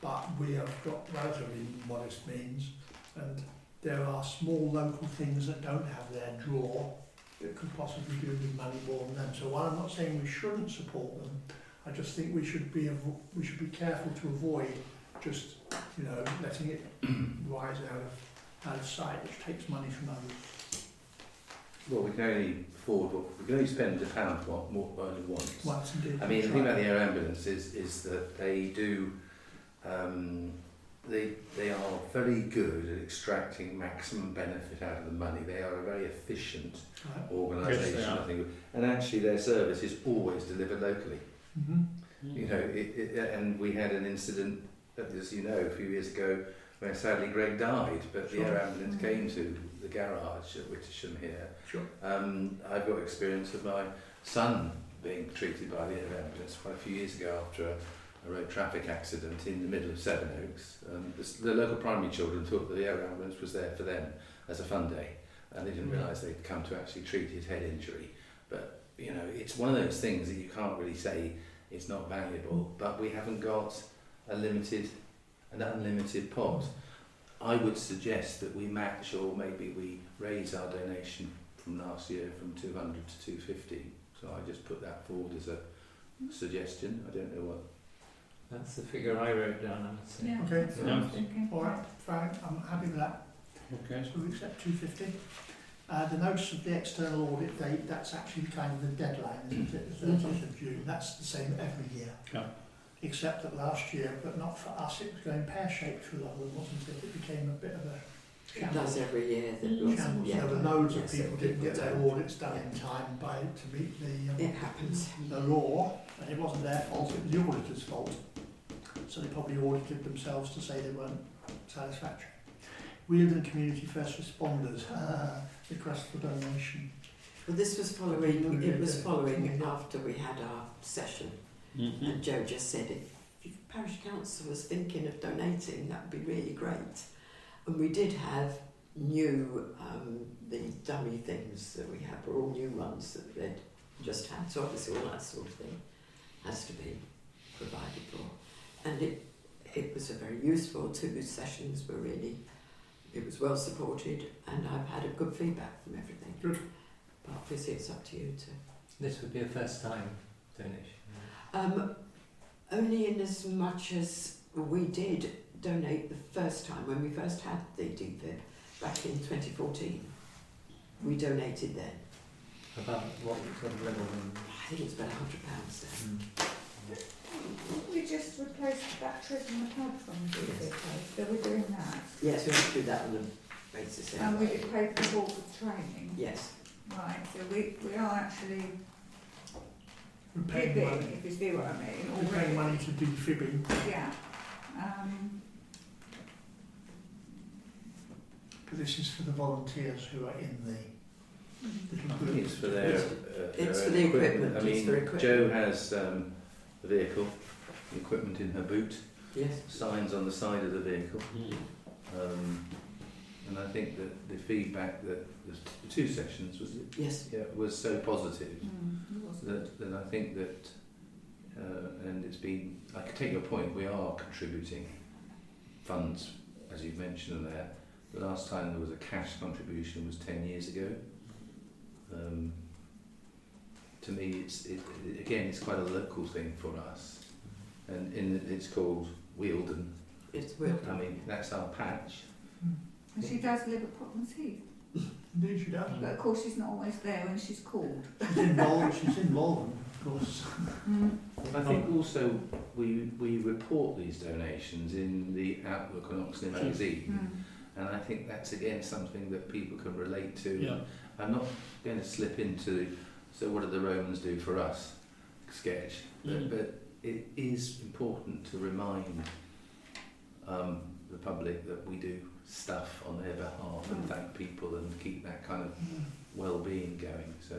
but we have got relatively modest means, and there are small local things that don't have their draw that could possibly do with money more than them. So while I'm not saying we shouldn't support them, I just think we should be careful to avoid just letting it rise out of sight, which takes money from others. Well, we can only afford we can only spend £1 more only once. Once indeed. I mean, the thing about the air ambulance is that they do, they are very good at extracting maximum benefit out of the money. They are a very efficient Right. organisation, Yes, they are. I think, and actually their service is always delivered locally. Mm-hmm. You know, and we had an incident, as you know, a few years ago where sadly Greg died, but the Sure. air ambulance came to the garage at Wittersham here. Sure. I've got experience of my son being treated by the air ambulance quite a few years ago after a road traffic accident in the middle of Sevenoaks. The local primary children thought that the air ambulance was there for them as a fun day, and they didn't realise they'd come to actually treat his head injury. But, you know, it's one of those things that you can't really say it's not valuable, but we haven't got an unlimited pot. I would suggest that we match, or maybe we raise our donation from last year from 200 to 250. So I just put that forward as a suggestion. I don't know what. That's the figure I wrote down, I would say. Yeah, Okay. that's what I was thinking. All right, fine. I'm happy with that. Okay. So we accept 250. The notice of the external audit date, that's actually kind of the deadline, isn't it? The 30th of June. That's the same every year. Yeah. Except that last year, but not for us, it was going pear-shaped for a lot of them, wasn't it? It became a bit of a It shambles. does every year. That lots of, Shambles. yeah, There were loads of yes, people that didn't get their don't. audits done in time to meet It happens. the law, and it wasn't their fault, it was the auditor's fault. So they probably audited themselves to say they weren't satisfactory. Wealdon Community First Responders, request for donation. Well, this was following after we had our session, Mm-hmm. and Joe just said if if Parish Council was thinking of donating, that would be really great. And we did have new, the dummy things that we have were all new ones that they'd just had. So obviously all that sort of thing has to be provided for. And it was a very useful. 2 sessions were really, it was well supported, and I've had a good feedback from everything. Good. But obviously it's up to you to. This would be a first time donation. Only in as much as we did donate the first time when we first had the DFIB back in 2014. We donated then. About what sort of level? I think it's about £100 then. We just replaced the batteries in the pub from the DFIB place, so we're doing that. Yes, we have to do that on the basis. And we anyway. did pay for the hall for training. Yes. Right, so we are actually We're paying giving, money. if you see what I mean, We're paying already. money to defibbing Yeah. because this is for the volunteers who are in the little I think group. it's for their, It's their for own the equipment, I it's mean, for equipment. Jo has the vehicle, the equipment in her boot, Yes. signs on the side of the vehicle. Mm. And I think that the feedback that the 2 sessions was so positive that I think that, and it's been, I can take your point, we are contributing funds, as you've mentioned there. The last time there was a cash contribution was 10 years ago. To me, it's quite a local thing for us, and it's called Wealden. It's Wealden. I mean, that's our patch. And she does live at Potman's Heath. Indeed she does. But of course she's not always there when she's called. She's in Malvern, of course. I think also we report these donations in the Outlook on Oxley magazine, and I think that's again something that people can relate to. Yeah. I'm not going to slip into so what did the Romans do for us sketch, but it is important to remind the public that we do stuff on their behalf and thank people and keep that kind of well-being going. So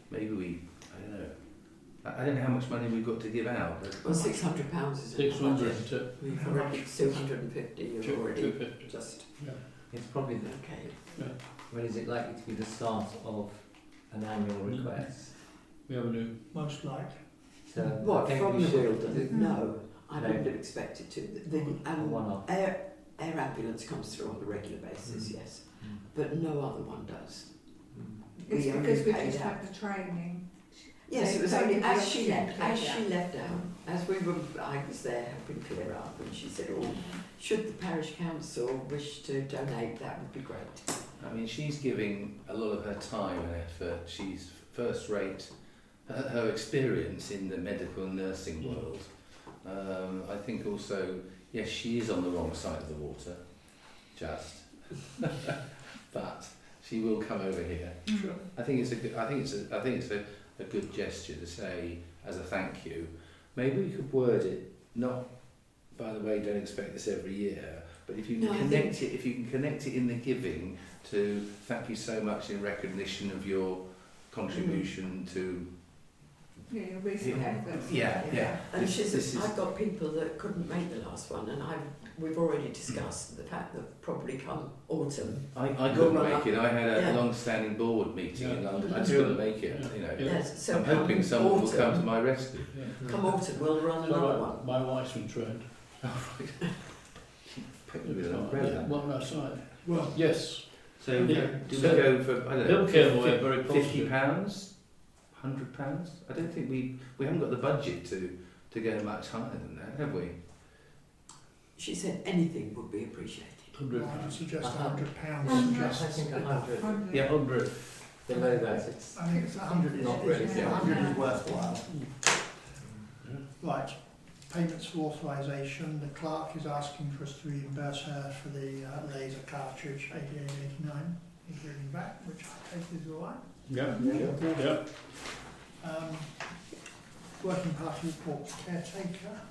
maybe I don't know how much money we've got to give out. But Well, £600 is in the 600 budget. We've already 250. You've already 250. just It's probably the, okay. when is it likely to be the start of an annual request? We have a new. Most like. So What I think from we the should Wealden? No, I No. wouldn't have expected to. The one-off. air ambulance comes through on a regular basis, yes, but no other one does. It's We only because we paid just out. had the training. Yes, it was They only paid as the she option, left out, as we were, I was there helping clear up, and she said, "Oh, should the parish council wish to donate, that would be great." I mean, she's giving a lot of her time and effort. She's first rate. Her experience in the medical and nursing world. I think also, yes, she is on the wrong side of the water, just, but she will come over here. Sure. I think it's a good gesture to say as a thank you. Maybe we could word it not, by the way, don't expect this every year, but if you can if you can connect it in the giving to thank you so much in recognition of your contribution to. Yeah, your recent efforts. Yeah. And This she is- said, I've got people that couldn't make the last one, and we've already discussed the fact that probably come autumn. I couldn't Well, make it. I had a yeah. long-standing board meeting in Yeah. London. I just couldn't make it. You know. Yes, so I'm hoping come someone will autumn, come to my rescue. Come autumn, we'll run So another one. my wife's been trained. Pick me with an umbrella. Well, that's right. Well, Yes. So Yeah. do we So go for I don't know? Bill came away very £50, positive. £100? I don't think we haven't got the budget to go much higher than that, have we? She said anything would be appreciated. I would suggest £100. I think 100. Yeah. 100. Below that, it's I think it's 100 is, Not really, yeah, yeah. 100 is worthwhile. Right, payments for authorisation. The clerk is asking for us to reimburse her for the laser cartridge, 88.89. He's reading back, which I take is all right. Yeah. Working party reports, caretaker.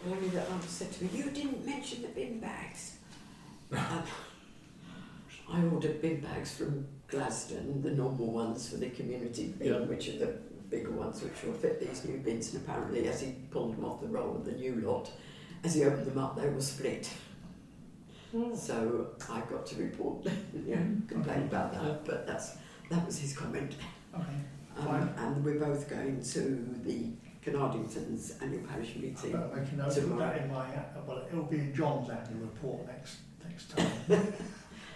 Only that I said to me, you didn't mention the bin bags. I ordered bin bags from Glaston, the normal ones for the community bin, Yeah. which are the bigger ones which will fit these new bins, and apparently as he pulled them off the roll of the new lot, as he opened them up they were split. So I got to report, complain about that, but that was his comment. Okay, fine. And we're both going to the Canardington's annual parish I meeting. better make a note of tomorrow. that in my, well, it'll be in John's annual report next time.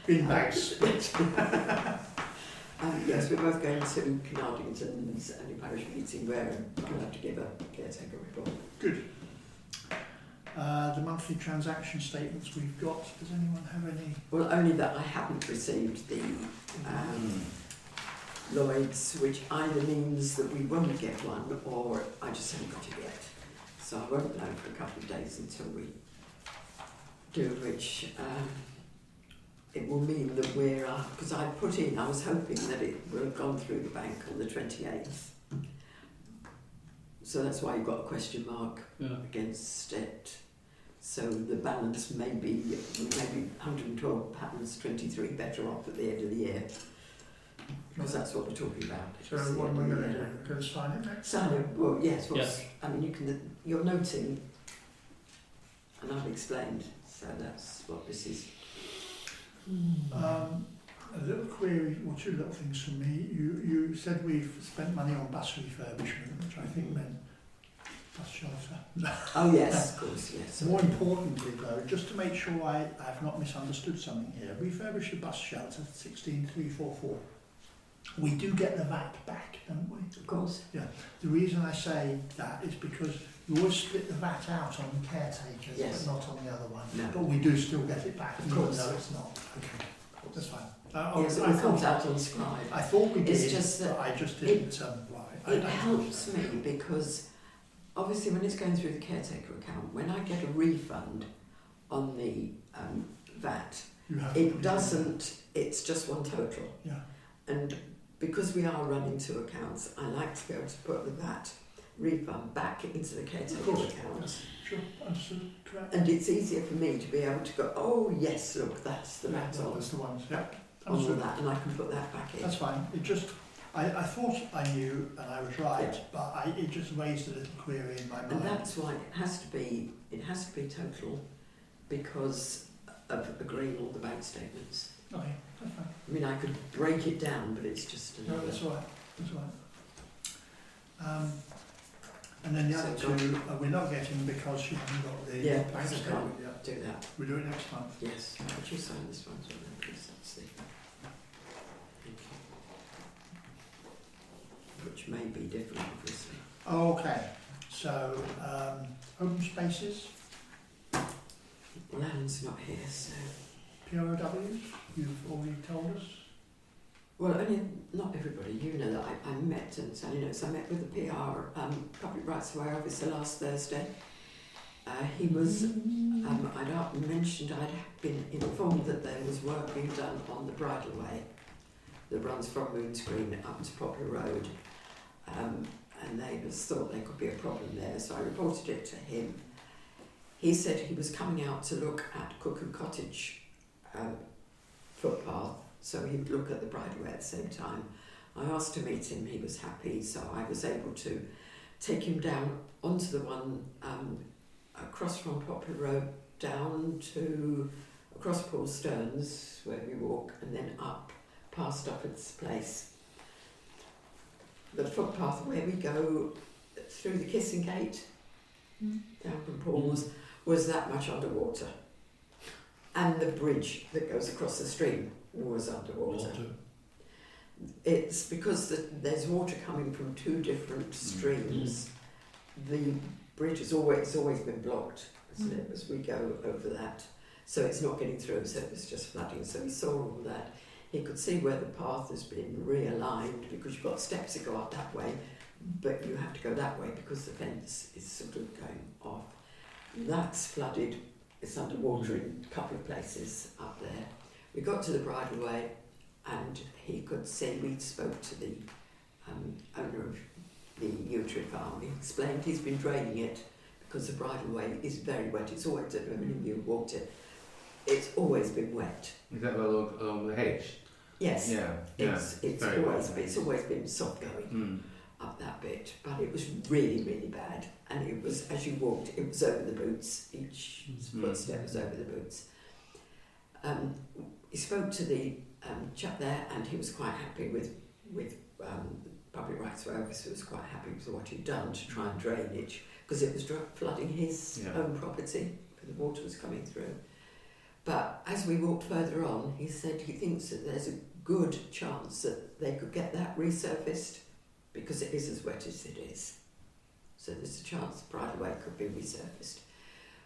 Bin bags split. Yes, we're both going to Canardington's annual parish meeting where I'll have to give a caretaker report. Good. The monthly transaction statements we've got, does anyone have any? Well, only that I haven't received the Lloyd's, which either means that we won't get one or I just haven't got it yet. So I won't know for a couple of days until we do, which it will mean that we're, because I was hoping that it will have gone through the bank on the 28th. So that's why you've got a question mark against it. So the balance may be £112.23 better off at the end of the year. Because that's what we're talking about. So what am I going to do? Going to sign it next? Sign it, well, yes, well, Yes. I mean, you're noting, and I've explained, so that's what this is. A little query, or two little things from me. You said we've spent money on bus refurbishment, which I think meant bus shelter. Oh yes, of course, yes. More importantly though, just to make sure I have not misunderstood something here, refurbish the bus shelter 16344. We do get the VAT back, don't we? Of course. The reason I say that is because you always split the VAT out on the caretakers, Yes. but not on the other one. No. But we do still get it back, Of even course. though it's not. Okay, that's fine. Yes, it I comes thought out on Scribe. I thought we did, It's just that but I just didn't. It helps me because obviously when it's going through the caretaker account, when I get a refund on the VAT, You have to put it it in. doesn't, it's just one total. Yeah. And because we are running two accounts, I like to be able to put the VAT refund back into the caretaker course, account. Sure, understood. Correct. And it's easier for me to be able to go, oh yes, look, that's the VAT Well, on, that's the ones. Yep. on all Understood. that, and I can put that back in. That's fine. It just, I thought I knew and I was right, Yeah. but it just raised a little query in my mind. And that's why it has to be total because of agreeing all the bank statements. Okay, that's fine. I mean, I could break it down, but it's just No, another. that's all right. That's all right. And then the So other two we're not getting because she hasn't got the Yeah, bank because I statement yet. do that. We do it next month. Yes. Could you sign this one as well, then, please? That's the. Thank you. Which may be different, obviously. Okay, so open spaces, Well, Alan's not here, so. POWs, you've already told us. Well, only not everybody. You know that I met, and Sally knows, I met with the PR Public Rights Aware officer last Thursday. He was, I'd mentioned I'd been informed that there was work being done on the bridleway that runs from Moonscreen up to Poplar Road. And they just thought there could be a problem there, so I reported it to him. He said he was coming out to look at Cuckoo Cottage footpath, so he would look at the bridleway at the same time. I asked to meet him, he was happy, so I was able to take him down onto the one across from Poplar Road down to across Paul Stearns where we walk, and then up past Upwards Place. The footpath where we go through the Kissing Gate down from Paul's was that much underwater, and the bridge that goes across the stream was underwater. It's because there's water coming from two different streams. The bridge has always been blocked, isn't it, as we go over that, so it's not getting through, so it was just flooding. So he saw all that. He could see where the path has been realigned because you've got steps that go up that way, but you have to go that way because the fence is sort of going off. That's flooded, it's underwater in a couple of places up there. We got to the bridleway and he could see, we spoke to the owner of the Wittersham farm. He explained he's been draining it because the bridleway is very wet. It's always, I mean, you walked it, it's always been wet. Is that along the hedge? Yes, Yeah. it's very always well. been, it's always been soft going. up that bit, but it was really, really bad. And it was, as you walked, it was over the boots. Each footstep was over the boots. He spoke to the chap there, and he was quite happy with public rights workers, who was quite happy with what he'd done to try and drainage, because it was flooding his own property, the water was coming through. But as we walked further on, he said he thinks that there's a good chance that they could get that resurfaced, because it is as wet as it is. So there's a chance the bridleway could be resurfaced.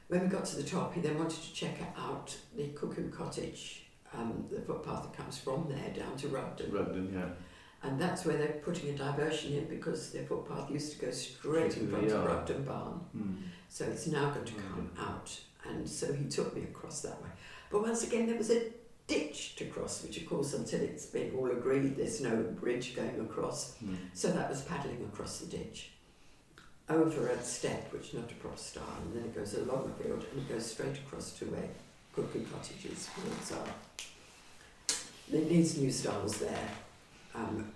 When we got to the top, he then wanted to check out the Cuckoo Cottage, the footpath that comes from there down to Rugden. Rugden, yeah. And that's where they're putting a diversion in, because their footpath used to go straight in front of Rugden Barn. So it's now going to come out. And so he took me across that way. But once again, there was a ditch to cross, which of course, until it's been all agreed, there's no bridge going across. So that was paddling across the ditch, over a step, which is not a proper stile, and then it goes along the field and it goes straight across to where Cuckoo Cottage's fields are. There needs new stiles there,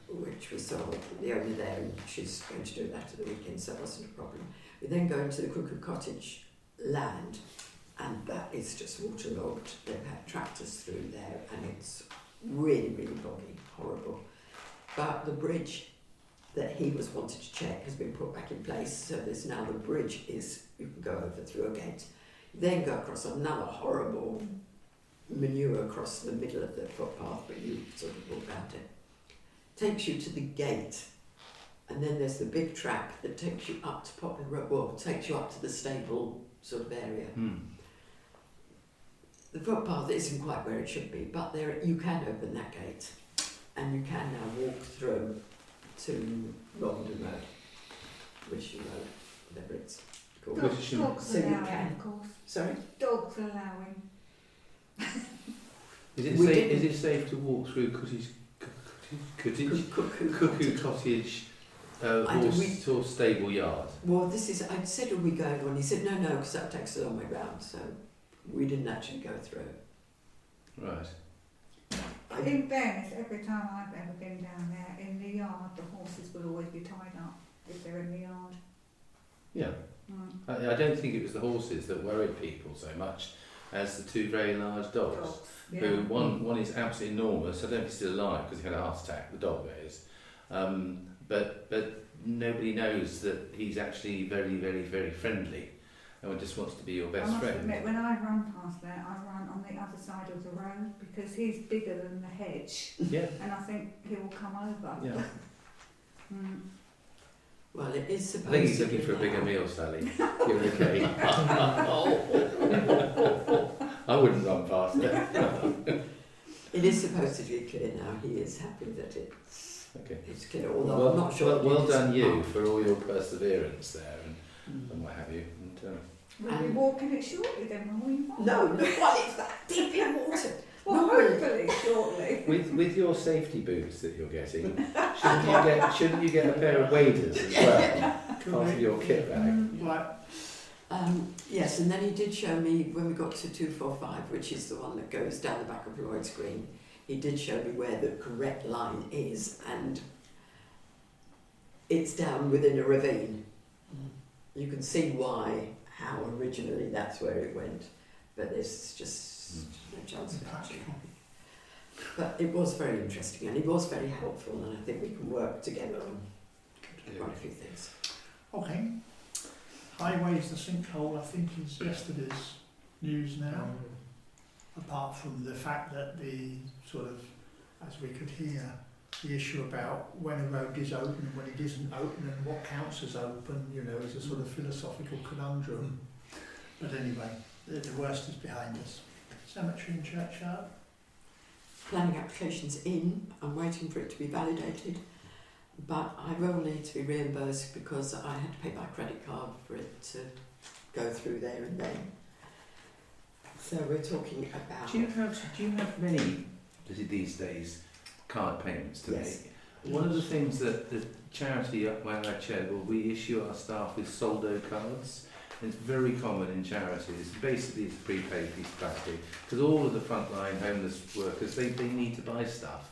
which we saw the owner there, and she's going to do that at the weekend, so it wasn't a problem. We then go into the Cuckoo Cottage land, and that is just waterlogged. They've had tractors through there, and it's really, really boggy, horrible. But the bridge that he was wanted to check has been put back in place, so there's now the bridge is, you can go over through a gate, then go across another horrible manure across the middle of the footpath, but you sort of walk around it. Takes you to the gate, and then there's the big track that takes you up to Poplar Road, well, takes you up to the stable sort of area. The footpath isn't quite where it should be, but there you can open that gate, and you can now walk through to Rogden Road, Wittersham Road, whatever it's called. Dogs So you allowing, can. of course. Sorry? Dogs allowing. Is it We safe? didn't- Is it safe to walk through Cuckoo Cottage horse stable yard? Well, this is, I said, are we going on? He said, no, because that takes a long way round, so we didn't actually go through. Right. In fairness, every time I've ever been down there, in the yard, the horses will always be tied up if they're in the yard. Yeah. I don't think it was the horses that worried people so much as the two very large dogs. Yeah. Who one is absolutely enormous. I don't know if he's still alive because he had a heart attack. The dog is, but nobody knows that he's actually very, very, very friendly, and just wants to be your I best must friend. admit, when I run past there, I run on the other side of the road because he's bigger than the hedge, Yeah. and I think he will come over. Yeah. Well, it is supposed I think he's to looking be for a bigger now. meal, Sally. You're okay. I wouldn't run past it. It is supposed to be clear now. He is happy that Okay. it's clear, although I'm not sure. Well it is done you up. for all your perseverance there and what have you. And, We'll be walking it shortly then, will we not? No, well, it's that deep in water. Well, Normally- hopefully shortly. with your safety boots that you're getting, shouldn't you get a pair of waders as well? Part of your kit bag. Right. Yes, and then he did show me when we got to 245, which is the one that goes down the back of Lloyd's Green. He did show me where the correct line is, and it's down within a ravine. You can see how originally that's where it went, but there's just no chance of actually. But it was very interesting, and he was very helpful, and I think we can work together on quite a few things. Okay. Highways, the sinkhole, I think is yesterday's news now. Apart from the fact that the sort of, as we could hear, the issue about when a road is open and when it isn't open and what counts as open, is a sort of philosophical conundrum. But anyway, the worst is behind us. Cemetery and churchyard. Planning application's in. I'm waiting for it to be validated, but I will need to be reimbursed because I had to pay by credit card for it to go through there and then. So we're talking about. Do you have many these days card payments to Yes. make? One of the things that the charity when I chaired, we issue our staff with soldo cards. It's very common in charities. Basically, it's a prepaid piece of plastic because all of the frontline homeless workers they need to buy stuff,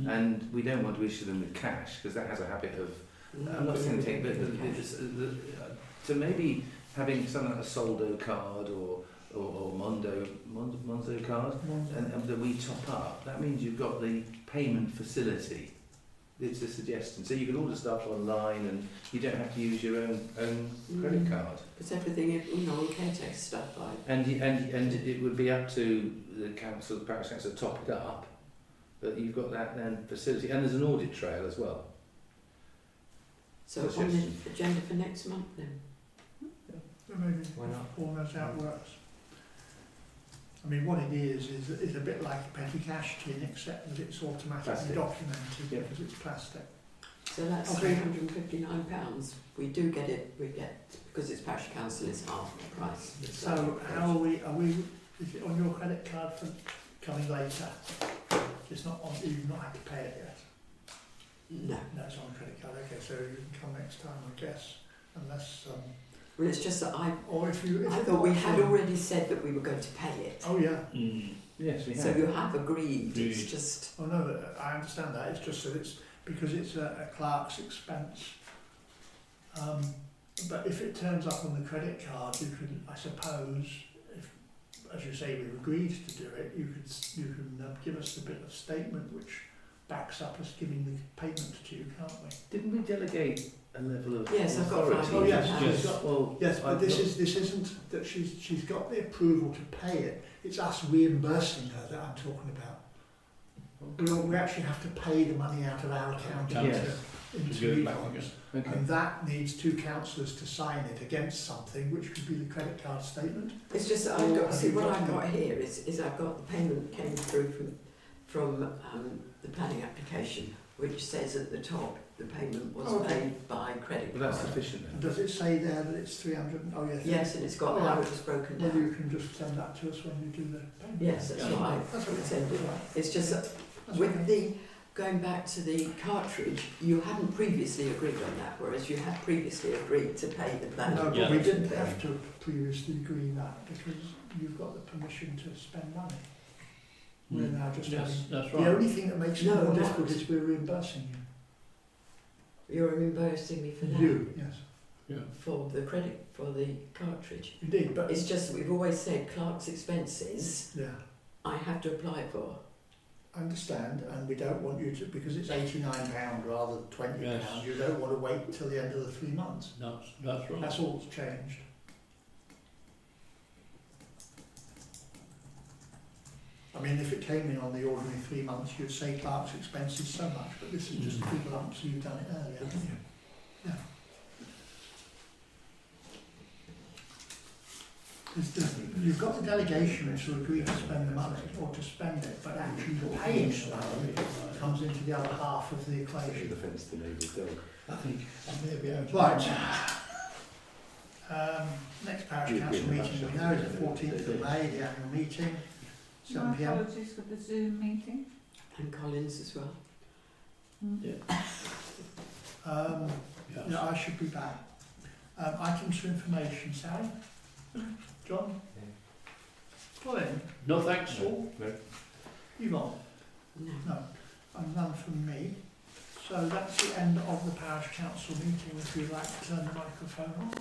and we don't want to issue them with cash because that has a habit I'm not saying take, but so maybe having something like a Soldo card or Monzo card, and that we top up. That means you've got the payment facility. It's a suggestion. So you can order stuff online, and you don't have to use your own credit card. Because everything, all caretaker stuff like. And it would be up to the council, the parish council, to top it up. But you've got that then facility, and there's an audit trail as well. So on the agenda for next month then. Maybe Why not? all knows how it works. I mean, what it is a bit like a petty cash tin, except that it's automatically Plastic. documented Yeah. because it's plastic. So that's Okay. £359. We do get it. We get, because it's parish council, it's half the price. So how are we? Is it on your credit card for coming later? It's not on. You've not had to pay it yet. No. No, it's on the credit card. Okay, so you can come next time, I guess, unless. Well, it's just that I thought we had already said that we were going to pay it. Oh yeah. Yes, we have. So you have agreed. It's Agreed. just. Oh no, I understand that. It's just that it's because it's a clerk's expense. But if it turns up on the credit card, you can, I suppose, if, as you say, we've agreed to do it, you can give us a bit of statement which backs up us giving the payment to you, can't we? Didn't we delegate a level of Yes, I've got authority? five. Oh yes, Yes. she's got, Well, yes, but I've this got- isn't that she's got the approval to pay it. It's us reimbursing her that I'm talking about. We actually have to pay the money out of our account Yes. into To go back refunds. again. Okay. And that needs two councillors to sign it against something, which could be the credit card statement. It's just that I've got. See, what I've got here is I've got the payment came through from the planning application, which says at the top the payment was Okay. paid by credit Well, that's card. sufficient then. Does it say there that it's 300? Oh yes. Yes, and it's got Oh, how right. it was broken Well, down. you can just send that to us when you do the payment. Yes, that's Yeah. right. That's okay. Send it. It's just that That's with okay. the going back to the cartridge, you hadn't previously agreed on that, whereas you had previously agreed to pay the planning. No, but Yeah. we didn't have to previously agree that because you've got the permission to spend money. We're now just Yes, having. that's The right. only thing that makes it No, more not. difficult is we're reimbursing You're reimbursing me for you. that. You, yes, For the credit for the cartridge. indeed. But It's just that we've always said clerk's expenses yeah, I have to apply for. I understand, and we don't want you to because it's £89 rather than £20. Yes. You don't want to wait till the end of the 3 months. That's right. That's all that's changed. I mean, if it came in on the ordinary 3 months, you'd say clerk's expenses so much, but this is just a big lump, so you've done it earlier, haven't you? Yeah. You've got the delegation to agree to spend the money or to spend it, but actually paying the money comes into the other half of the equation. Defence the neighbour's dog. I think I may be out. Right. Next parish council meeting we know is the 14th of May, the annual meeting, 7 My p.m. apologies for the Zoom meeting. And Collins as well. Yes. Yeah, I should be back. Items for information, Sally? John? Colin? No thanks. Paul? No. Yvonne? No. No. And none from me. So that's the end of the parish council meeting. If you'd like to turn the microphone on.